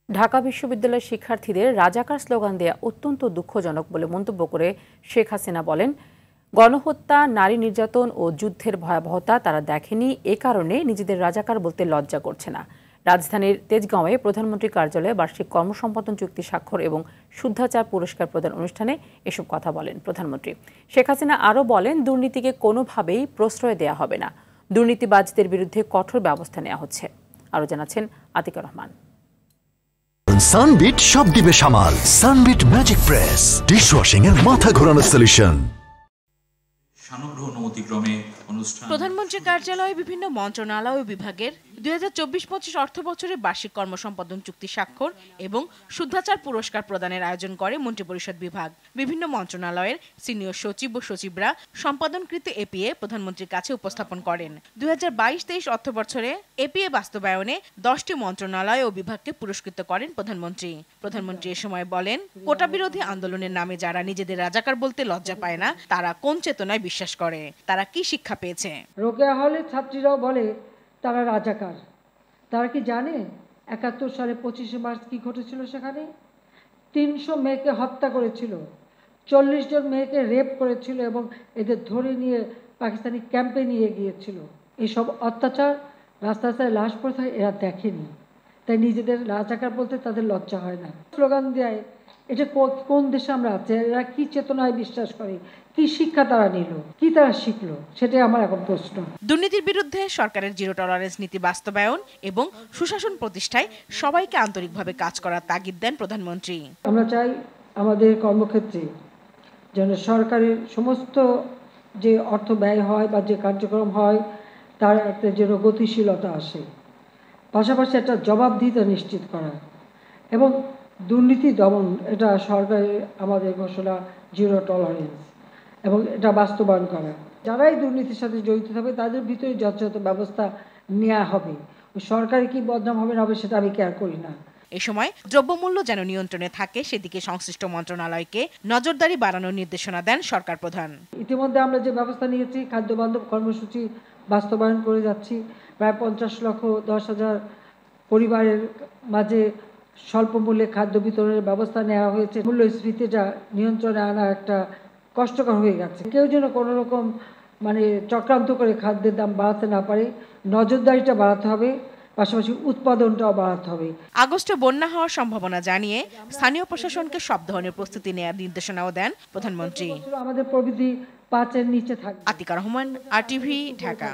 ঢাকা বিশ্ববিদ্যালয়ের শিক্ষার্থীদের রাজাকার স্লোগান দেয়া অত্যন্ত দুঃখজনক বলে মন্তব্য করে শেখ হাসিনা বলেন, গণহত্যা, নারী নির্যাতন ও যুদ্ধের ভয়াবহতা তারা দেখেনি, এ কারণে নিজেদের রাজাকার বলতে লজ্জা করছে না। রাজধানীর তেজগাঁওয়ে প্রধানমন্ত্রী কার্যালয়ে বার্ষিক কর্মসম্পাদন চুক্তি স্বাক্ষর এবং শুদ্ধাচার পুরস্কার প্রদান অনুষ্ঠানে এসব কথা বলেন প্রধানমন্ত্রী। শেখ হাসিনা আরও বলেন, দুর্নীতিকে কোনোভাবেই প্রশ্রয় দেয়া হবে না, দুর্নীতিবাজদের বিরুদ্ধে কঠোর ব্যবস্থা নেওয়া হচ্ছে। আরও জানাচ্ছেন আতিকুর রহমান। সানবিট সব দিবে সামাল। সানবিট ম্যাজিক প্রেস ডিশওয়াশিং এর মাথা ঘোরানো সলিউশন। প্রধানমন্ত্রী কার্যালয়ে বিভিন্ন মন্ত্রণালয় ও বিভাগের 2024-25 অর্থ বছরের বার্ষিক কর্মসম্পাদন চুক্তি স্বাক্ষর এবং শুদ্ধাচার পুরস্কার প্রদানের আয়োজন করে মন্ত্রিপরিষদ বিভাগ। বিভিন্ন মন্ত্রণালয়ের সিনিয়র সচিব ও সচিবরা সম্পাদনকৃত এপিএ প্রধানমন্ত্রীর কাছে উপস্থাপন করেন। 2022-23 অর্থ বছরে এপিএ বাস্তবায়নে 10টি মন্ত্রণালয় ও বিভাগকে পুরস্কৃত করেন প্রধানমন্ত্রী। প্রধানমন্ত্রী এ সময় বলেন, কোটা বিরোধী আন্দোলনের নামে যারা নিজেদের রাজাকার বলতে লজ্জা পায় না, তারা কোন চেতনায় বিশ্বাস করে, তারা কি শিক্ষা পেয়েছে? রোকেয়া হলে ছাত্রীরাও বলে তারা রাজাকার। তারা কি জানে 71 সালে 25শে মার্চ কি ঘটেছিল? সেখানে 300 মেয়েকে হত্যা করেছিল, 40 জন মেয়েকে রেপ করেছিল এবং এদের ধরে নিয়ে পাকিস্তানি ক্যাম্পে নিয়ে গিয়েছিল। এইসব অত্যাচার, রাস্তায় লাশ পড়ে থাকে, এরা দেখেনি, তাই নিজেদের রাজাকার বলতে তাদের লজ্জা হয় না। স্লোগান দেয়, এটা কোন দেশে আমরা আছি? এরা কি চেতনায় বিশ্বাস করে, কি শিক্ষা তারা নিল, কি তারা শিখলো, সেটাই আমার এখন প্রশ্ন। দুর্নীতির বিরুদ্ধে সরকারের জিরো টলারেন্স নীতি বাস্তবায়ন এবং সুশাসন প্রতিষ্ঠায় সবাইকে আন্তরিকভাবে কাজ করার তাগিদ দেন প্রধানমন্ত্রী। আমরা চাই আমাদের কর্মক্ষেত্রে যেন সরকারের সমস্ত যে অর্থ ব্যয় হয় বা যে কার্যক্রম হয় তার একটা যেন গতিশীলতা আসে, পাশাপাশি একটা জবাবদিহিতা নিশ্চিত করা এবং দুর্নীতি দমন, এটা সরকারের আমাদের ঘোষণা জিরো টলারেন্স, এবং এটা বাস্তবায়ন করা। যারাই দুর্নীতির সাথে জড়িত হবে তাদের ভিতরে যথাযথ ব্যবস্থা নেওয়া হবে। সরকারি কি বদনাম হবে না হবে সেটা আমি কেয়ার করি না। এ সময় দ্রব্যমূল্য যেন নিয়ন্ত্রণে থাকে সেদিকে সংশ্লিষ্ট মন্ত্রণালয়কে নজরদারি বাড়ানোর নির্দেশনা দেন সরকার প্রধান। ইতিমধ্যে আমরা যে ব্যবস্থা নিয়েছি, খাদ্য বান্ধব কর্মসূচি বাস্তবায়ন করে যাচ্ছি। প্রায় 50,10,000 পরিবারের মাঝে স্বল্প মূল্যে খাদ্য বিতরণের ব্যবস্থা নেওয়া হয়েছে। মূল্যস্ফীতিটা নিয়ন্ত্রণে আনা একটা কষ্টকর হয়ে গেছে। কেউ যেন কোনো রকম চক্রান্ত করে খাদ্যের দাম বাড়াতে না পারে, নজরদারিটা বাড়াতে হবে, পাশাপাশি উৎপাদনটাও বাড়াতে হবে। আগস্টে বন্যা হওয়ার সম্ভাবনা জানিয়ে স্থানীয় প্রশাসনকে সব ধরনের প্রস্তুতি নেওয়ার নির্দেশনাও দেন প্রধানমন্ত্রী। আমাদের প্রবৃদ্ধি 5-এর নিচে থাকবে। আতিকুর রহমান, RTV, ঢাকা।